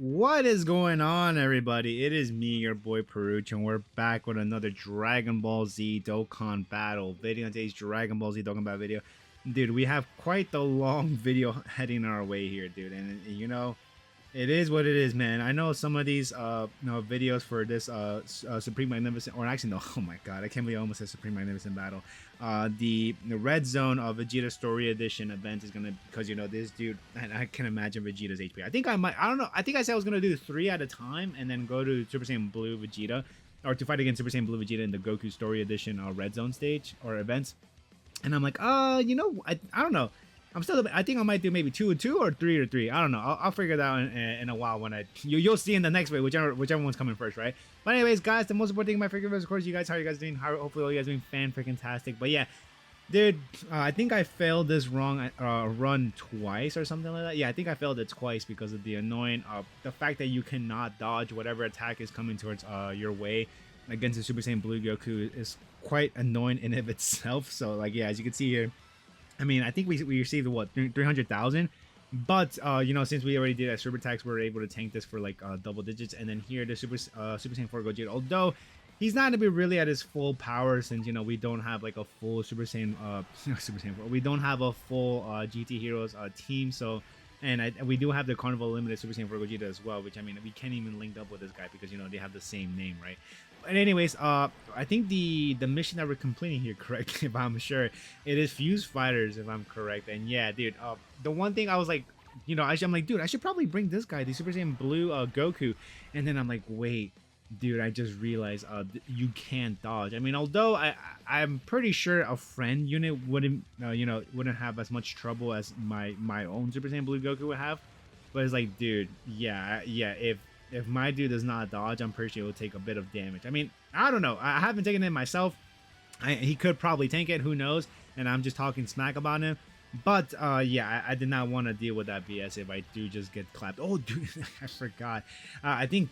What is going on, everybody? It is me, your boy Perucho, and we're back with another Dragon Ball Z Dokkan battle video. Today's Dragon Ball Z Dokkan battle video. Dude, we have quite the long video heading our way here, dude. And you know, it is what it is, man. I know some of these videos for this Supreme Magnificent, or actually no, oh my god, I can't believe I almost said Supreme Magnificent battle. The Red Zone of Vegeta Story Edition event is gonna, because you know this dude, and I can imagine Vegeta's HP. I think I don't know. I think I said I was gonna do 3 at a time and then go to Super Saiyan Blue Vegeta, or to fight against Super Saiyan Blue Vegeta in the Goku Story Edition Red Zone stage or events. And I'm like, you know, I don't know. I think I might do maybe 2 or 2 or 3 or 3. I don't know. I'll figure that out in a while when you'll see in the next way, whichever one's coming first, right? But anyways, guys, the most important thing in my freaking videos, of course, you guys, how are you guys doing? Hopefully all you guys doing fan-freaking-tastic. But yeah, dude, I think I failed this wrong run twice or something like that. Yeah, I think I failed it twice because of the annoying, the fact that you cannot dodge whatever attack is coming towards your way against the Super Saiyan Blue Goku is quite annoying in of itself. So like, yeah, as you can see here, I mean, I think we received what, 300,000, but you know, since we already did a super tax, we were able to tank this for like double digits. And then here the Super Saiyan 4 Gogeta, although he's not gonna be really at his full power, since you know we don't have like a full Super Saiyan Super Saiyan 4. We don't have a full GT Heroes team, so. And we do have the Carnival Limited Super Saiyan 4 Gogeta as well, which I mean, we can't even link up with this guy because, you know, they have the same name, right? But anyways, I think the mission that we're completing here, correct, if I'm sure, it is Fuse Fighters, if I'm correct. And yeah, dude, the one thing I was like, you know, I'm like, dude, I should probably bring this guy, the Super Saiyan Blue Goku. And then I'm like, wait. Dude, I just realized you can't dodge. I mean, although I'm pretty sure a friend unit wouldn't wouldn't have as much trouble as my own Super Saiyan Blue Goku would have, but it's like, dude, yeah, if my dude does not dodge, I'm pretty sure it will take a bit of damage. I mean, I don't know. I haven't taken it myself. He could probably tank it. Who knows? And I'm just talking smack about him. But yeah, I did not want to deal with that BS if I do just get clapped. Oh, dude, I forgot. I think.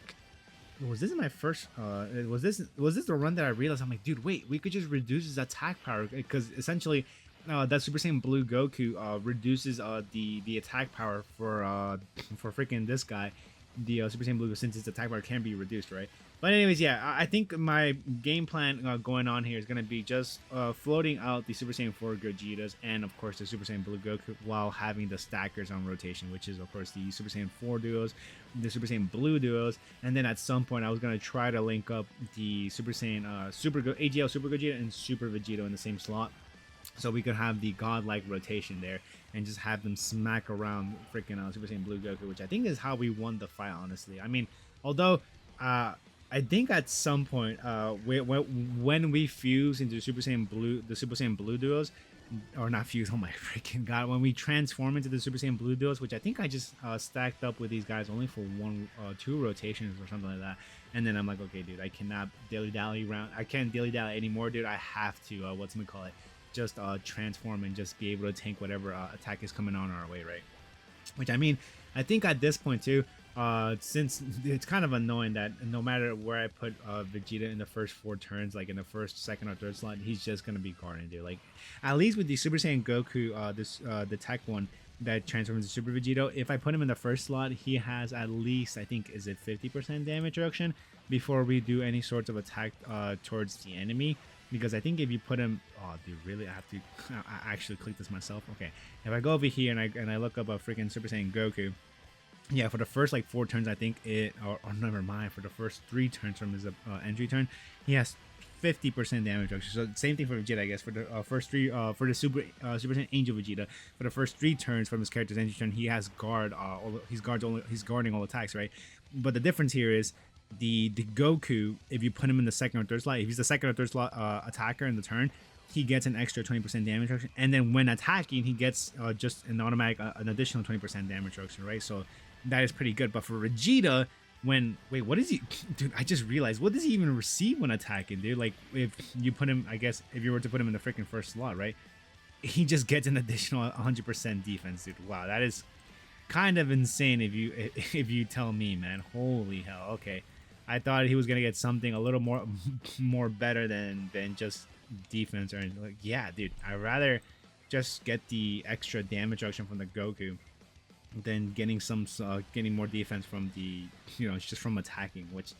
Was this my first was this the run that I realized? I'm like, dude, wait, we could just reduce his attack power, because essentially that Super Saiyan Blue Goku reduces the attack power for freaking this guy, the Super Saiyan Blue, since its attack power can be reduced, right? But anyways, yeah, I think my game plan going on here is going to be just floating out the Super Saiyan 4 Gogetas and, of course, the Super Saiyan Blue Goku while having the stackers on rotation, which is, of course, the Super Saiyan 4 duos, the Super Saiyan Blue duos, and then at some point I was going to try to link up the Super Saiyan AGL Super Gogeta and Super Vegeta in the same slot, so we could have the godlike rotation there and just have them smack around freaking Super Saiyan Blue Goku, which I think is how we won the fight, honestly. I mean, although I think at some point when we fuse into Super Saiyan Blue, the Super Saiyan Blue duos, or not fuse, oh my freaking god, when we transform into the Super Saiyan Blue duos, which I think I just stacked up with these guys only for 2 rotations or something like that, and then I'm like, okay, dude, I cannot dilly-dally around. I can't dilly-dally anymore, dude. I have to just transform and just be able to tank whatever attack is coming on our way, right? Which, I mean, I think at this point too, since it's kind of annoying that no matter where I put Vegeta in the first 4 turns, like in the first, second, or third slot, he's just gonna be guarding, dude. Like, at least with the Super Saiyan Goku, the tech one that transforms into Super Vegeta, if I put him in the first slot, he has at least, I think, is it 50% damage reduction before we do any sorts of attack towards the enemy. Because I think if you put him, oh dude, really, I have to I actually click this myself. Okay, if I go over here and I look up a freaking Super Saiyan Goku, yeah, for the first like 4 turns, I think or never mind, for the first 3 turns from his entry turn, he has 50% damage reduction. So same thing for Vegeta, I guess. For the first 3 for the Super Saiyan Angel Vegeta, for the first 3 turns from his character's entry turn, he has he's guarding all attacks, right? But the difference here is the Goku, if you put him in the second or third slot, if he's the second or third slot attacker in the turn, he gets an extra 20% damage reduction, and then when attacking, he gets just an automatic an additional 20% damage reduction, right? So that is pretty good. But for Vegeta, wait, what is he, dude? I just realized, what does he even receive when attacking, dude? Like, if you put him, I guess if you were to put him in the freaking first slot, right, he just gets an additional 100% defense, dude. Wow, that is kind of insane if you tell me, man. Holy hell. Okay, I thought he was gonna get something a little more better than just defense or anything. Like, yeah, dude, I'd rather just get the extra damage reduction from the Goku then getting getting more defense from the, just from attacking, which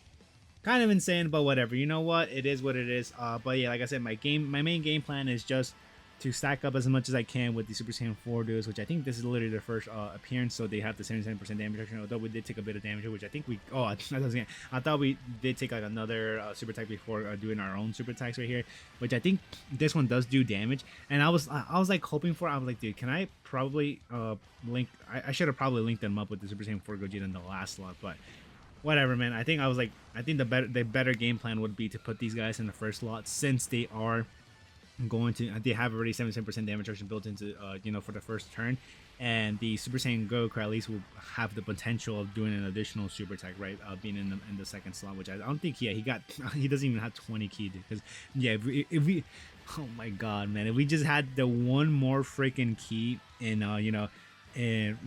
kind of insane, but whatever. You know what? It is what it is. But yeah, like I said, my main game plan is just to stack up as much as I can with the Super Saiyan 4 duos, which I think this is literally their first appearance, so they have the 77% damage reduction. Although we did take a bit of damage, which I think we. Oh, I thought we did take like another super attack before doing our own super attacks right here, which I think this one does do damage. And I was like hoping for. I was like, dude, can I probably link? I should have probably linked them up with the Super Saiyan 4 Gogeta in the last slot, but whatever, man. I think the better game plan would be to put these guys in the first slot, since they are going to, they have already 77% damage reduction built into for the first turn, and the Super Saiyan Goku at least will have the potential of doing an additional super attack, right, being in the second slot, which I don't think he got. He doesn't even have 20 key, because yeah, if we oh my god, man, if we just had the one more freaking key in and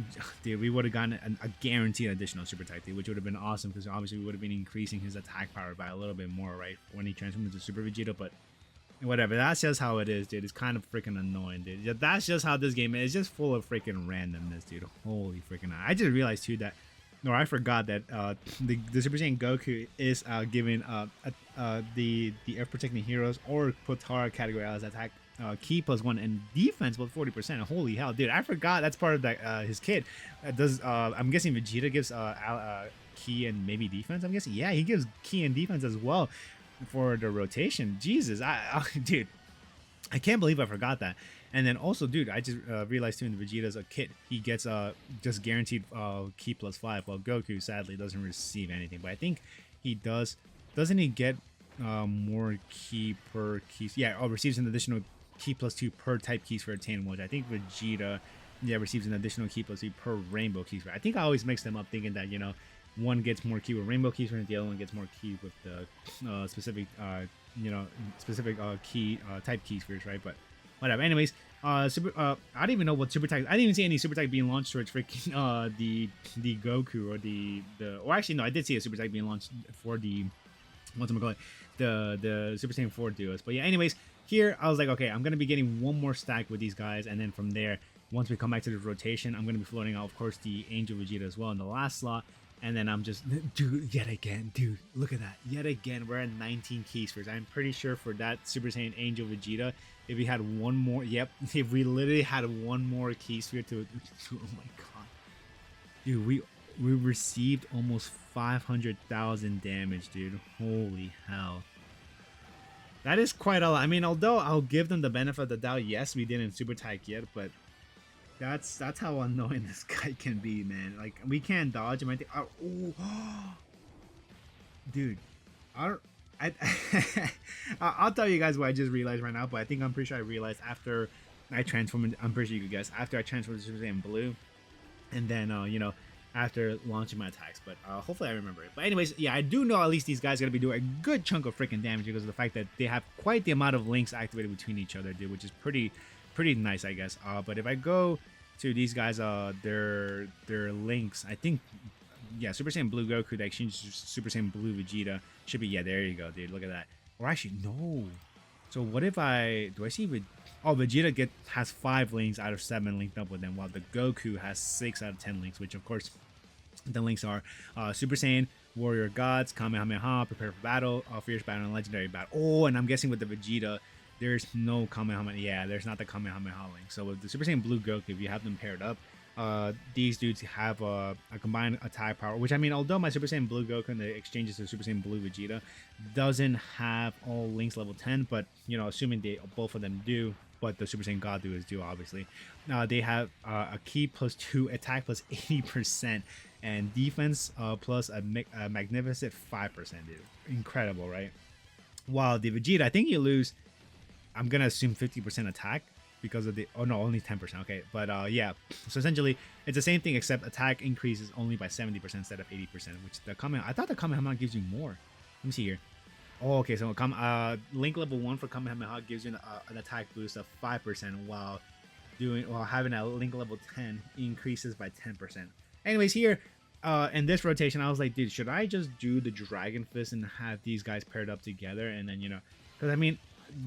dude, we would have gotten a guaranteed additional super attack, dude, which would have been awesome, because obviously we would have been increasing his attack power by a little bit more, right, when he transformed into Super Vegeta. But whatever, that's just how it is, dude. It's kind of freaking annoying, dude. Yeah, that's just how this game is. It's just full of freaking randomness, dude. Holy freaking! I just realized too that, no, I forgot that the Super Saiyan Goku is giving the Earth protecting heroes or Potara category as attack key +1 and defense plus 40%. Holy hell, dude! I forgot that's part of that his kit. Does I'm guessing Vegeta gives key and maybe defense? I'm guessing, yeah, he gives key and defense as well for the rotation. Jesus, dude, I can't believe I forgot that. And then also, dude, I just realized too, in the Vegeta's kit, he gets just guaranteed key +5, while Goku sadly doesn't receive anything. But I think he does. Doesn't he get more key per key? Yeah, receives an additional key +2 per type keys for attain, which I think Vegeta, yeah, receives an additional key +2 per rainbow keys. I think I always mix them up, thinking that one gets more key with rainbow keys, and the other one gets more key with the specific key type key spheres, right? But whatever. Anyways, I don't even know what super attack. I didn't even see any super attack being launched towards freaking the Goku or the. Or actually, no, I did see a super attack being launched for the the Super Saiyan 4 duos. But yeah, anyways, here I was like, okay, I'm gonna be getting one more stack with these guys, and then from there, once we come back to the rotation, I'm gonna be floating out, of course, the Angel Vegeta as well in the last slot. And then I'm just, dude, yet again, dude, look at that. Yet again, we're at 19 key spheres. I'm pretty sure for that Super Saiyan Angel Vegeta, if we had one more, yep, if we literally had one more key sphere to, oh my god. Dude, we received almost 500,000 damage, dude. Holy hell. That is quite a lot. I mean, although I'll give them the benefit of the doubt, yes, we didn't super attack yet, but that's how annoying this guy can be, man. Like, we can't dodge him. I think. Oh, dude, I'll tell you guys what I just realized right now. But I think I'm pretty sure I realized after I transformed. I'm pretty sure you could guess after I transformed to Super Saiyan Blue, and then after launching my attacks. But hopefully I remember it. But anyways, yeah, I do know at least these guys are gonna be doing a good chunk of freaking damage because of the fact that they have quite the amount of links activated between each other, dude, which is pretty nice, I guess. But if I go to these guys, their links, I think, yeah, Super Saiyan Blue Goku that exchanges Super Saiyan Blue Vegeta should be, yeah, there you go, dude, look at that. Or actually, no. So what if do I see Vegeta has 5 links out of 7 linked up with them, while the Goku has 6 out of 10 links, which of course the links are Super Saiyan, Warrior Gods, Kamehameha, Prepare for Battle, Fierce Battle, and Legendary Battle. Oh, and I'm guessing with the Vegeta, there's no Kamehameha. Yeah, there's not the Kamehameha link. So with the Super Saiyan Blue Goku, if you have them paired up, these dudes have a combined attack power. Which, I mean, although my Super Saiyan Blue Goku and the exchanges to Super Saiyan Blue Vegeta doesn't have all links level 10, but assuming both of them do, but the Super Saiyan God duos do, obviously, they have a key +2, attack +80%, and defense plus a magnificent 5%, dude. Incredible, right? While the Vegeta, I think you lose, I'm gonna assume 50% attack because of the, oh no, only 10%. Okay, but yeah, so essentially it's the same thing, except attack increases only by 70% instead of 80%, which I thought the Kamehameha gives you more. Let me see here. Oh, okay, so link level 1 for Kamehameha gives you an attack boost of 5%, while having a link level 10 increases by 10%. Anyways, here in this rotation, I was like, dude, should I just do the Dragon Fist and have these guys paired up together, and then because I mean,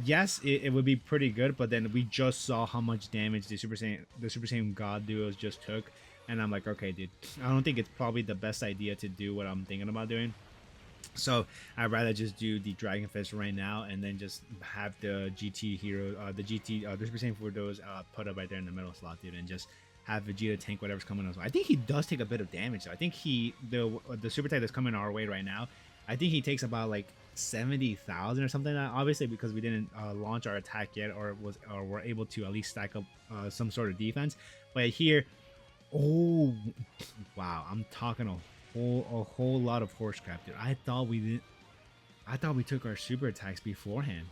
yes, it would be pretty good, but then we just saw how much damage the Super Saiyan God duos just took And I'm like, okay, dude, I don't think it's probably the best idea to do what I'm thinking about doing. So I'd rather just do the Dragon Fist right now, and then just have the GT hero, the Super Saiyan 4 those put up right there in the middle slot, dude, and just have Vegeta tank whatever's coming on. I think he does take a bit of damage. Though. I think the super type that's coming our way right now, I think he takes about like 70,000 or something like that. Obviously, because we didn't launch our attack yet, or were able to at least stack up some sort of defense. But here, oh wow, I'm talking a whole lot of horse crap, dude. I thought we took our super attacks beforehand.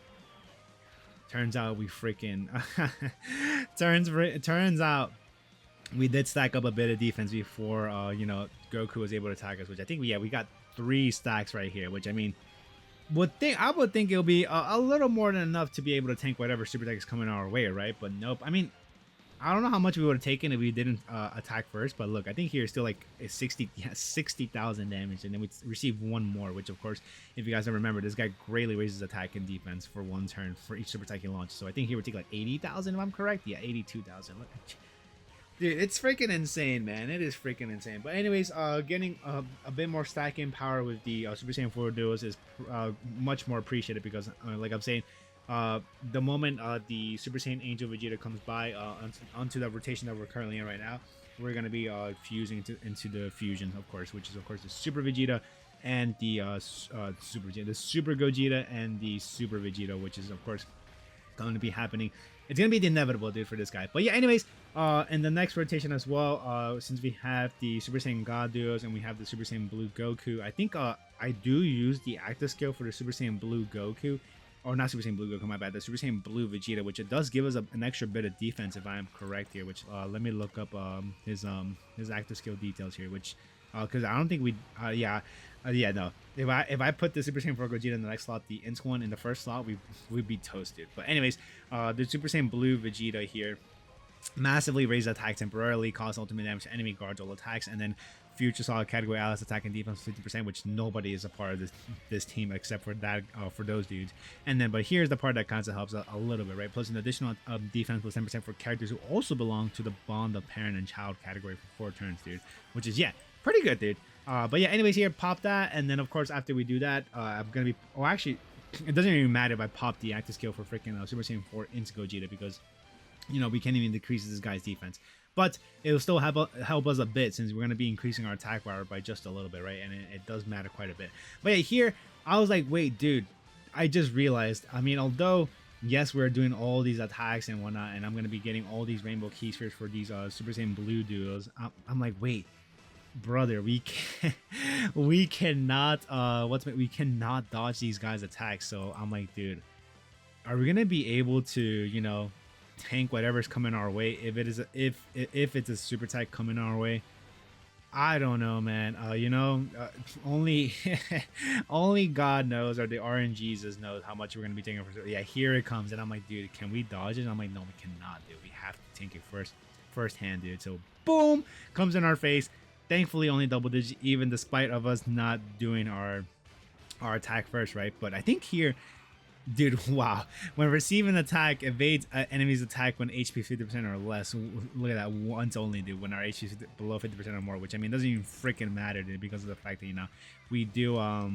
Turns out we freaking turns out we did stack up a bit of defense before Goku was able to attack us, which I think we got 3 stacks right here, which I mean I would think it'll be a little more than enough to be able to tank whatever super attack is coming our way, right? But nope. I mean, I don't know how much we would have taken if we didn't attack first, but look, I think here is still like 60,000 damage, and then we receive 1 more, which of course, if you guys don't remember, this guy greatly raises attack and defense for 1 turn for each super attack he launches. So I think here would take like 80,000 if I'm correct. Yeah, 82,000. Dude, it's freaking insane, man. It is freaking insane. But anyways, getting a bit more stacking power with the Super Saiyan 4 duos is much more appreciated because, like I'm saying, the moment the Super Saiyan Angel Vegeta comes by onto the rotation that we're currently in right now, we're going to be fusing into the fusion, of course, which is, of course, the Super Vegeta and the Super Gogeta and the Super Vegeta, which is, of course, going to be happening. It's going to be the inevitable, dude, for this guy. But yeah, anyways, in the next rotation as well, since we have the Super Saiyan God duos and we have the Super Saiyan Blue Goku, I think I do use the active skill for the Super Saiyan Blue Goku. Or not Super Saiyan Blue Goku, my bad. The Super Saiyan Blue Vegeta, which it does give us an extra bit of defense if I am correct here. Which let me look up his active skill details here. Which because I don't think we no. If I put the Super Saiyan 4 Gogeta in the next slot, the Int one in the first slot, we'd be toasted. But anyways, the Super Saiyan Blue Vegeta here massively raise attack temporarily, cause ultimate damage to enemy guards all attacks, and then future solid category allies attack and defense 50%, which nobody is a part of this team except for that for those dudes. And then, but here's the part that kind of helps a little bit, right? Plus an additional defense plus 10% for characters who also belong to the bond of parent and child category for 4 turns, dude. Which is pretty good, dude. But yeah, anyways, here pop that, and then of course after we do that, I'm gonna be. Oh, actually, it doesn't even matter if I pop the active skill for freaking Super Saiyan 4 into Gogeta because we can't even decrease this guy's defense. But it'll still help us a bit since we're going to be increasing our attack power by just a little bit, right? And it does matter quite a bit. But yeah, here, I was like, wait, dude, I just realized, I mean, although, yes, we're doing all these attacks and whatnot, and I'm going to be getting all these rainbow key spheres for these Super Saiyan Blue duos, I'm like, wait, brother, we cannot dodge these guys' attacks. So I'm like, dude, are we going to be able to, tank whatever's coming our way if it's a super attack coming our way? I don't know, man. Only only God knows, or the RNGs knows how much we're gonna be taking for. Yeah, here it comes, and I'm like, dude, can we dodge it? And I'm like, no, we cannot, dude. We have to tank it first hand, dude. So boom, comes in our face. Thankfully, only double digit, even despite of us not doing our attack first, right? But I think here, dude, wow. When receiving attack, evades enemy's attack when HP 50% or less. Look at that, once only, dude, when our HP is below 50% or more, which I mean doesn't even freaking matter, dude, because of the fact that we do oh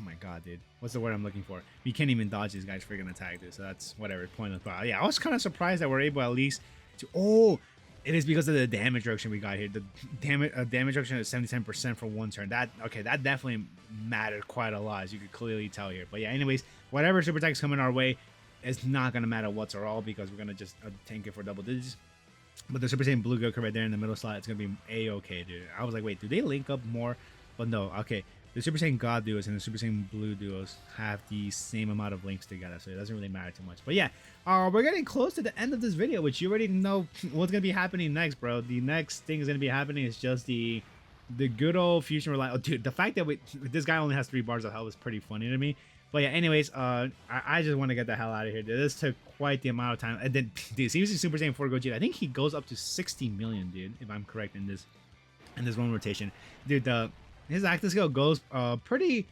my god, dude, what's the word I'm looking for? We can't even dodge this guy's freaking attack, dude, so that's whatever, pointless. But yeah, I was kind of surprised that we're able at least to it is because of the damage reduction we got here. The damage reduction is 77% for 1 turn. That definitely mattered quite a lot, as you could clearly tell here. But yeah, anyways, whatever super attack is coming our way, it's not gonna matter what's or all because we're gonna just tank it for double digits. But the Super Saiyan Blue Goku right there in the middle slot, it's gonna be a-okay, dude. I was like, wait, do they link up more? But no, okay. The Super Saiyan God duos and the Super Saiyan Blue duos have the same amount of links together, so it doesn't really matter too much. But yeah, we're getting close to the end of this video, which you already know what's gonna be happening next, bro. The next thing is gonna be happening is just the good old fusion rely. Oh, dude, the fact that this guy only has 3 bars of health is pretty funny to me. But yeah, anyways, I just want to get the hell out of here, dude. This took quite the amount of time. And then, dude, seriously, Super Saiyan 4 Gogeta, I think he goes up to 60 million, dude, if I'm correct in this one rotation, dude. His active skill goes pretty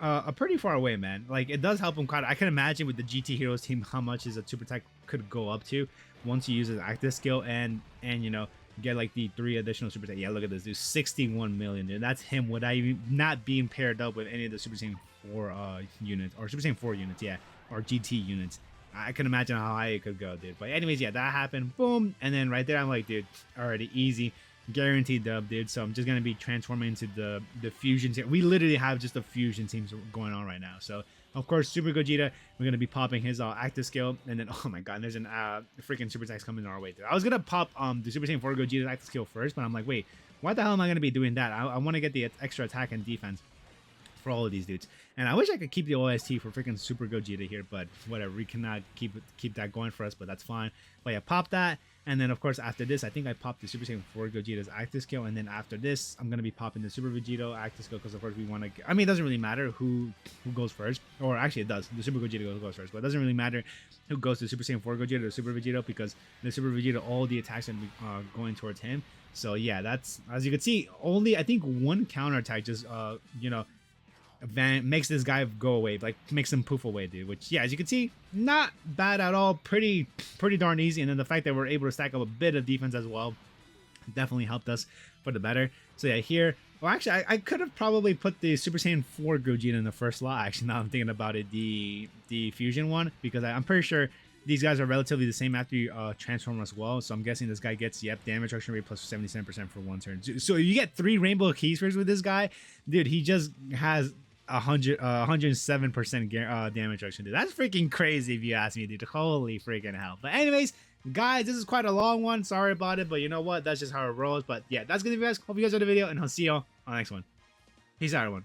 far away, man. Like, it does help him quite. I can imagine with the GT Heroes team how much his super attack could go up to once you use his active skill and you know get like the 3 additional super attack. Yeah, look at this dude, 61 million, dude. That's him without even not being paired up with any of the Super Saiyan 4 units or Super Saiyan 4 units, yeah, or GT units. I can imagine how high it could go, dude. But anyways, yeah, that happened. Boom. And then right there, I'm like, dude, already easy. Guaranteed dub, dude. So I'm just going to be transforming into the fusion team. We literally have just the fusion teams going on right now. So, of course, Super Gogeta, we're going to be popping his active skill. And then, oh my god, there's an freaking super attacks coming our way, dude. I was going to pop the Super Saiyan 4 Gogeta's active skill first, but I'm like, wait, why the hell am I going to be doing that? I want to get the extra attack and defense for all of these dudes. And I wish I could keep the OST for freaking Super Gogeta here, but whatever, we cannot keep that going for us, but that's fine. But yeah, pop that. And then of course after this, I think I popped the Super Saiyan 4 Gogeta's active skill, and then after this, I'm gonna be popping the Super Vegeta active skill because of course we want to. I mean, it doesn't really matter who goes first, or actually it does. The Super Gogeta goes first, but it doesn't really matter who goes to Super Saiyan 4 Gogeta or Super Vegeta because the Super Vegeta, all the attacks are going towards him. So yeah, that's, as you can see, only I think one counter attack just you know, makes this guy go away, like makes him poof away, dude. Which, yeah, as you can see, not bad at all. Pretty darn easy. And then the fact that we're able to stack up a bit of defense as well definitely helped us for the better. So yeah, here, well, actually, I could have probably put the Super Saiyan 4 Gogeta in the first slot. Actually, now I'm thinking about it, the fusion one, because I'm pretty sure these guys are relatively the same after you transform as well. So I'm guessing this guy gets, yep, damage reduction rate plus 77% for 1 turn. So you get 3 rainbow key spheres with this guy, dude. He just has 107% damage reduction, dude. That's freaking crazy if you ask me, dude. Holy freaking hell. But anyways, guys, this is quite a long one. Sorry about it, but you know what? That's just how it rolls. But yeah, that's gonna be, guys. Hope you guys enjoyed the video, and I'll see y'all on the next one. Peace out, everyone.